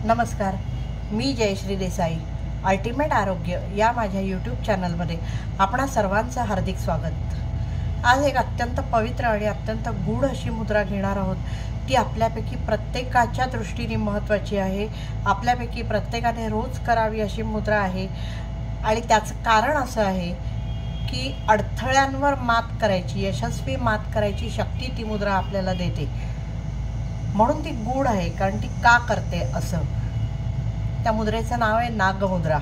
नमस्कार, मी जयश्री देसाई. अल्टिमेट आरोग्य या माझ्या यूट्यूब चॅनलमध्ये आपणा सर्वांचं हार्दिक स्वागत. आज एक अत्यंत पवित्र आणि अत्यंत गूढ अशी मुद्रा घेणार आहोत. ती आपल्यापैकी प्रत्येकाच्या दृष्टीने महत्त्वाची आहे. आपल्यापैकी प्रत्येकाने रोज करावी अशी मुद्रा आहे. आणि त्याचं कारण असं आहे की अडथळ्यांवर मात करायची, यशस्वी मात करायची शक्ती ती मुद्रा आपल्याला देते. म्हणून ती गूढ आहे, कारण ती का करते असं. त्या मुद्रेचं नाव आहे नागमुद्रा.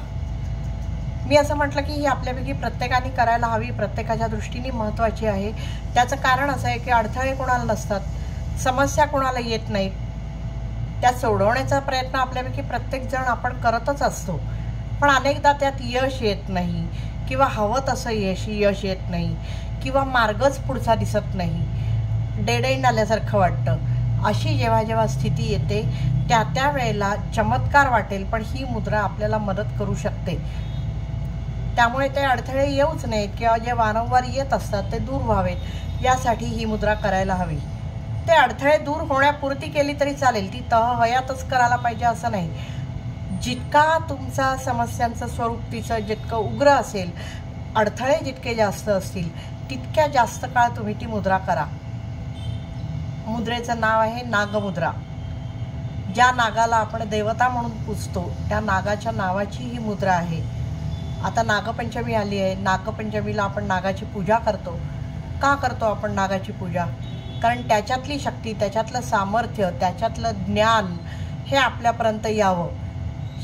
मी असं म्हटलं की ही आपल्यापैकी प्रत्येकाने करायला हवी, प्रत्येकाच्या दृष्टीने महत्त्वाची आहे. त्याचं कारण असं आहे की अडथळे कोणाला नसतात, समस्या कोणाला येत नाहीत. त्या सोडवण्याचा प्रयत्न आपल्यापैकी प्रत्येकजण आपण करतच असतो, पण अनेकदा त्यात यश येत नाही, किंवा हवं तसं यश येत नाही, किंवा मार्गच पुढचा दिसत नाही, डेड एंड आल्यासारखं वाटतं. अशी जेव्हा स्थिती येते त्या वेळेला चमत्कार वाटेल, पण ही मुद्रा आपल्याला मदत करू शकते. त्यामुळे ते अडथळे येऊच नाहीत, किंवा जे वारंवार येत असतात ते दूर व्हावेत, यासाठी ही मुद्रा करायला हवी. ते अडथळे दूर होण्यापुरती केली तरी चालेल, ती तहहयातच करायला पाहिजे असं नाही. जितका तुमचा समस्यांचं स्वरूप तिचं जितकं उग्र असेल, अडथळे जितके जास्त असतील, तितक्या जास्त काळ तुम्ही ती मुद्रा करा. मुद्रेचं नाव आहे नागमुद्रा. ज्या नागाला आपण देवता म्हणून पूजतो त्या नागाच्या नावाची ही मुद्रा आहे. आता नागपंचमी आली आहे. नागपंचमीला आपण नागाची पूजा करतो. का करतो आपण नागाची पूजा? कारण त्याच्यातली शक्ती, त्याच्यातलं सामर्थ्य, त्याच्यातलं ज्ञान हे आपल्यापर्यंत यावं.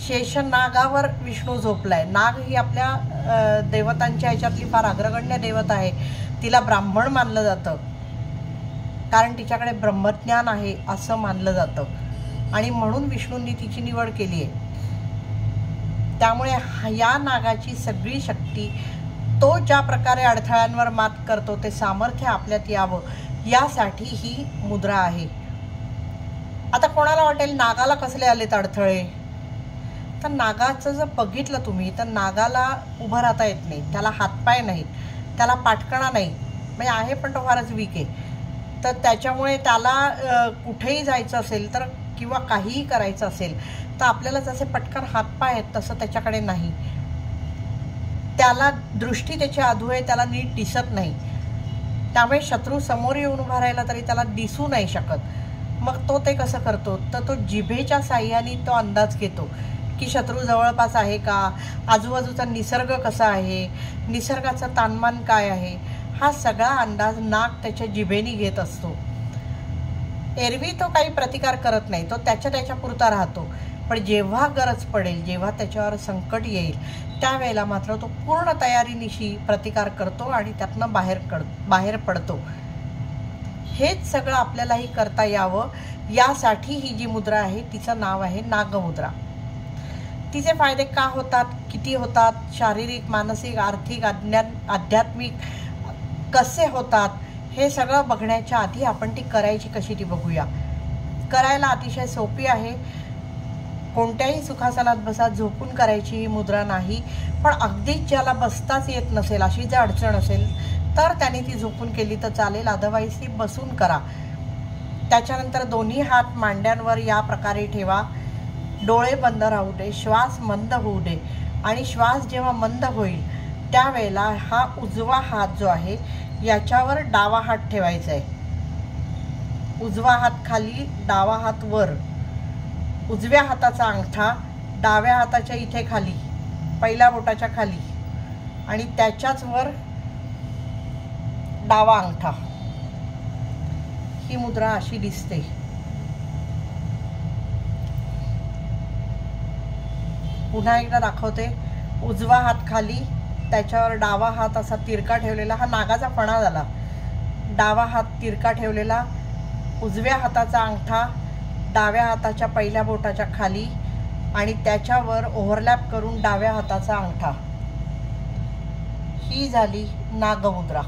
शेषनागावर विष्णू झोपलाय. नाग ही आपल्या देवतांच्या ह्याच्यातली फार अग्रगण्य देवता आहे. तिला ब्राह्मण मानलं जातं, कारण तिच्याकडे ब्रह्मज्ञान आहे असं मानलं जातं, आणि म्हणून विष्णूंनी तिची निवड केली आहे. त्यामुळे या नागाची सगळी शक्ती, तो ज्या प्रकारे अडथळ्यांवर मात करतो ते सामर्थ्य आपल्यात यावं, यासाठी ही मुद्रा आहे. आता कोणाला वाटेल नागाला कसले आलेत अडथळे? तर नागाचं जर बघितलं तुम्ही तर नागाला उभं राहता येत नाही, त्याला हातपाय नाहीत, त्याला पाठकणा नाही, म्हणजे आहे पण तो फारच वीक आहे. तर त्याच्यामुळे त्याला कुठेही जायचं असेल तर, किंवा काहीही करायचं असेल तर आपल्याला जसे पटकन हातपाय आहेत तसं त्याच्याकडे नाही. त्याला दृष्टी त्याची अधू आहे, त्याला नीट दिसत नाही. त्यामुळे शत्रू समोर येऊन उभा राहिला तरी त्याला दिसू नाही शकत. मग तो ते कसं करतो? तर तो जिभेच्या साह्याने तो अंदाज घेतो की शत्रू जवळपास आहे का, आजूबाजूचा निसर्ग कसा आहे, निसर्गाचं तानमान काय आहे, हा सगळा अंदाज नाग त्याच्या जिभेने घेत असतो. एरवी तो काही प्रतिकार करत नाही, तो त्याच्या पुरता राहतो. पण जेव्हा गरज पडेल, जेव्हा त्याच्यावर संकट येईल, त्यावेळेला मात्र तो पूर्ण तयारीनिशी प्रतिकार करतो आणि त्यातनं बाहेर पडतो. हेच सगळं आपल्यालाही करता यावं, यासाठी ही जी मुद्रा आहे तिचं नाव आहे नागमुद्रा. तिचे फायदे का होतात, किती होतात, शारीरिक, मानसिक, आर्थिक, आध्यात्मिक कसे होतात, हे सगळं बघण्याच्या आधी आपण ती करायची कशी ती बघूया. करायला अतिशय सोपी आहे. कोणत्याही सुखासनात बसा, झोपून करायची ही मुद्रा नाही. पण अगदीच ज्याला बसताच येत नसेल, अशी जर अडचण असेल तर त्याने ती झोपून केली तर चालेल, अदरवाईज ती बसून करा. त्याच्यानंतर दोन्ही हात मांड्यांवर या प्रकारे ठेवा. डोळे बंद राहू दे, श्वास मंद होऊ दे, आणि श्वास जेव्हा मंद होईल त्यावेळेला हा उजवा हात जो आहे याच्यावर डावा हात ठेवायचा आहे. उजवा हात खाली, डावा हात वर. उजव्या हाताचा अंगठा डाव्या हाताच्या इथे खाली, पहिल्या बोटाच्या खाली, आणि त्याच्याच वर डावा अंगठा. ही मुद्रा अशी दिसते. पुन्हा एकदा दाखवते. उजवा हात खाली, त्याच्यावर डावा हात असा तिरका ठेवलेला, हा नागाचा फणा झाला. डावा हात तिरका ठेवलेला, उजव्या हाताचा अंगठा डाव्या हाताच्या पहिल्या बोटाच्या खाली, आणि त्याच्यावर ओव्हरलॅप करून डाव्या हाताचा अंगठा. ही झाली नागमुद्रा.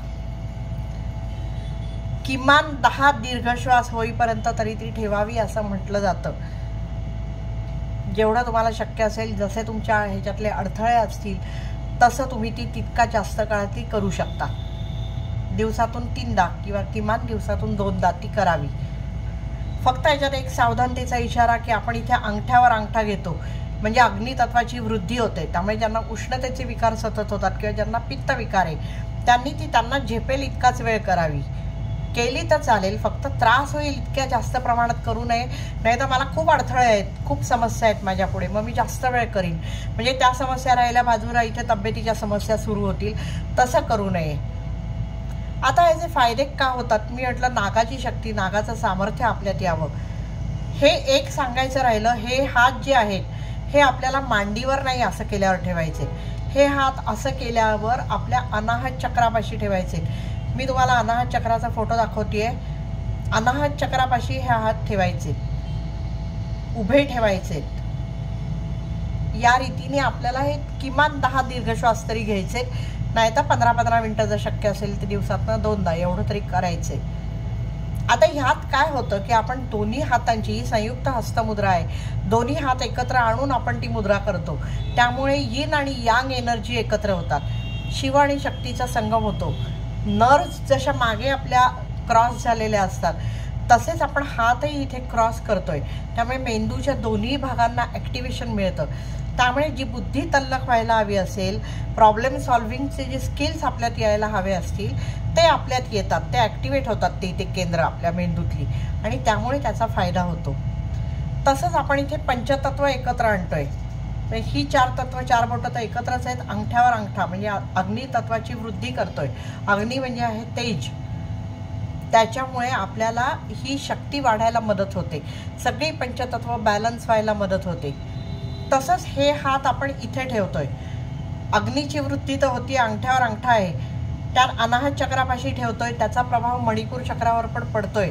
किमान 10 दीर्घ श्वास होईपर्यंत तरी ती ठेवावी असं म्हटलं जातं. जेवढं तुम्हाला शक्य असेल, जसे तुमच्या ह्याच्यातले अडथळे असतील तसं तुम्ही ती तितका जास्त काळ ती करू शकता. दिवसातून 3दा किंवा किमान दिवसातून 2दा ती करावी. फक्त याच्यात एक सावधानतेचा इशारा की आपण इथे अंगठ्यावर अंगठा घेतो, म्हणजे अग्नितत्वाची वृद्धी होते. त्यामुळे ज्यांना उष्णतेचे विकार सतत होतात किंवा ज्यांना पित्त विकार आहे त्यांनी ती त्यांना झेपेल इतकाच वेळ करावी. केली तर चालेल, फक्त त्रास होईल इतक्या जास्त प्रमाणात करू नये. नाही तर मला खूप अडथळे आहेत, खूप समस्या आहेत माझ्या पुढे, मग मी जास्त वेळ करीन, म्हणजे त्या समस्या राहिल्या बाजूला, इथे तब्येतीच्या समस्या सुरू होतील. तसं करू नये. आता याचे फायदे का होतात? मी म्हटलं नागाची शक्ती, नागाचं सामर्थ्य आपल्यात यावं. हे एक सांगायचं राहिलं, हे हात जे आहेत हे आपल्याला मांडीवर नाही असं केल्यावर ठेवायचे. हे हात असं केल्यावर आपल्या अनाहत चक्रापाशी ठेवायचे. मी तुम्हाला अनाहत चक्राचा फोटो दाखवतेय. अनाहत चक्रापाशी हे हात ठेवायचे, उभे ठेवायचे. या रीतीने आपल्याला हे किमान 10 दीर्घ श्वास तरी घ्यायचे, नाही तर 15-15 मिनिटं जर शक्य असेल तर दिवसातनं 2दा एवढं तरी करायचे. आता ह्यात काय होतं की आपण दोन्ही हातांची ही संयुक्त हस्तमुद्रा आहे, दोन्ही हात एकत्र आणून आपण ती मुद्रा करतो. त्यामुळे यिन आणि यांग एनर्जी एकत्र होतात, शिव आणि शक्तीचा संगम होतो. नर्व्स जशा मागे आपल्या क्रॉस झालेल्या असतात तसेच आपण हातही इथे क्रॉस करतोय. त्यामुळे मेंदूच्या दोन्ही भागांना ॲक्टिव्हेशन मिळतं. त्यामुळे जी बुद्धी तल्लख व्हायला हवी असेल, प्रॉब्लेम सॉल्व्हिंगचे जे स्किल्स आपल्यात यायला हवे असतील ते आपल्यात येतात, ते ॲक्टिवेट होतात ते केंद्र आपल्या मेंदूतली, आणि त्यामुळे त्याचा फायदा होतो. तसंच आपण इथे पंचतत्व एकत्र आणतोय. ही 4 तत्व, 4 बोटं तर एकत्रच आहेत. अंगठ्यावर अंगठा म्हणजे अग्नितत्वाची वृद्धी करतोय. अग्नी म्हणजे आहे तेज. त्याच्यामुळे आपल्याला ही शक्ती वाढायला मदत होते, सगळी पंचतत्व बॅलन्स व्हायला मदत होते. तसंच हे हात आपण इथे ठेवतोय. अग्नीची वृद्धी तर होती, अंगठ्यावर अंगठा आहे, त्या अनाहत चक्रापाशी ठेवतोय, त्याचा प्रभाव मणिपूर चक्रावर पण पडतोय.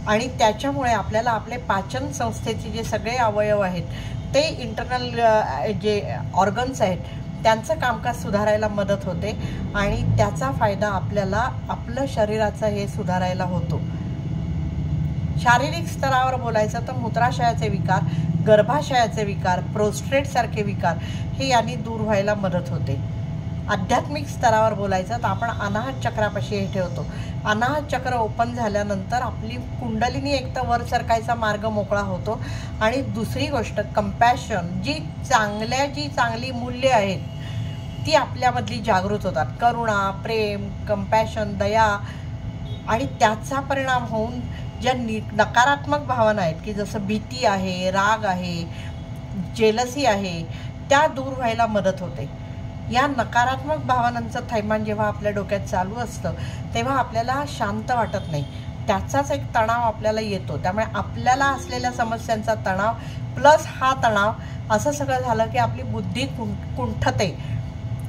आणि त्याच्यामुळे आपल्याला आपले पाचन संस्थेचे जे सगळे अवयव आहेत ते इंटरनल जे ऑर्गन्स आहेत त्यांचं कामकाज सुधारायला मदत होते, आणि त्याचा फायदा आपल्याला आपलं शरीराचं हे सुधारायला होतो. शारीरिक स्तरावर बोलायचं तर मूत्राशयाचे विकार, गर्भाशयाचे विकार, प्रोस्टेटसारखे विकार हे यांनी दूर व्हायला मदत होते. आध्यात्मिक स्तरावर बोलायचं तर आपण अनाहत चक्रापाशी हे ठेवतो. अनाहत चक्र ओपन झाल्यानंतर आपली कुंडलिनी एक तर वर सरकायचा मार्ग मोकळा होतो, आणि दुसरी गोष्ट कंपॅशन, जी चांगली मूल्य आहेत ती आपल्यामधली जागृत होतात. करुणा, प्रेम, कंपॅशन, दया, आणि त्याचा परिणाम होऊन ज्या नकारात्मक भावना आहेत की जसं भीती आहे, राग आहे, जेलसी आहे, त्या दूर व्हायला मदत होते. या नकारात्मक भावनांचं थैमान जेव्हा आपल्या डोक्यात चालू असतं तेव्हा आपल्याला शांत वाटत नाही, त्याचाच एक तणाव आपल्याला येतो. त्यामुळे आपल्याला असलेल्या समस्यांचा तणाव प्लस हा तणाव असं सगळं झालं की आपली बुद्धी कुंठते,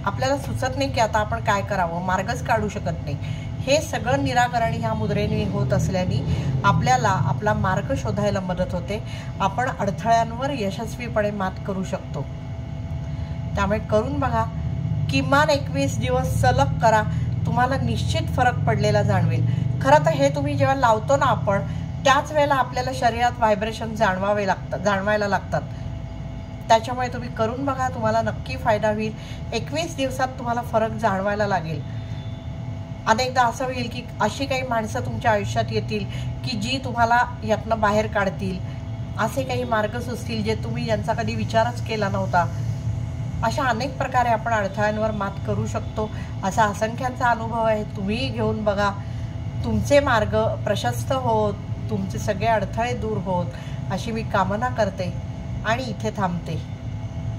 आपल्याला सुचत नाही की आता आपण काय करावं, मार्गच काढू शकत नाही. हे सगळं निराकरण ह्या मुद्रेने होत असल्याने आपल्याला आपला मार्ग शोधायला मदत होते. आपण अडथळ्यांवर यशस्वीपणे मात करू शकतो. त्यामुळे करून बघा, किमान 21 दिवस सलग करा, तुम्हाला निश्चित फरक पडलेला जाणवेल. खरं तर हे तुम्ही जेव्हा लावतो ना आपण, त्याच वेळेला आपल्याला शरीरात व्हायब्रेशन जाणवायला लागतात. त्याच्यामुळे तुम्ही करून बघा, तुम्हाला नक्की फायदा होईल. 21 दिवसात तुम्हाला फरक जाणवायला लागेल. अनेकदा असं होईल की अशी काही माणसं तुमच्या आयुष्यात येतील की जी तुम्हाला यातनं बाहेर काढतील, असे काही मार्ग सुचतील जे तुम्ही यांचा कधी विचारच केला नव्हता. अशा अनेक प्रकारे आपण अडथळ्यांवर मात करू शकतो. असा असंख्यांचा अनुभव आहे, तुम्हीही घेऊन बघा. तुमचे मार्ग प्रशस्त होत, तुमचे सगळे अडथळे दूर होत, अशी मी कामना करते आणि इथे थांबते.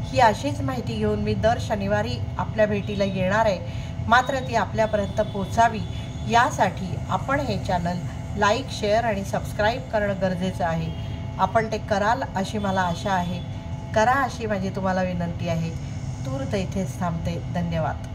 ही अशीच माहिती घेऊन मी दर शनिवारी आपल्या भेटीला येणार आहे. मात्र ती आपल्यापर्यंत पोचावी यासाठी आपण हे चॅनल लाईक, शेअर आणि सबस्क्राईब करणं गरजेचं आहे. आपण ते कराल अशी मला आशा आहे. करा अशी माझी तुम्हाला विनंती आहे. तूर्त इथेच थांबते. धन्यवाद.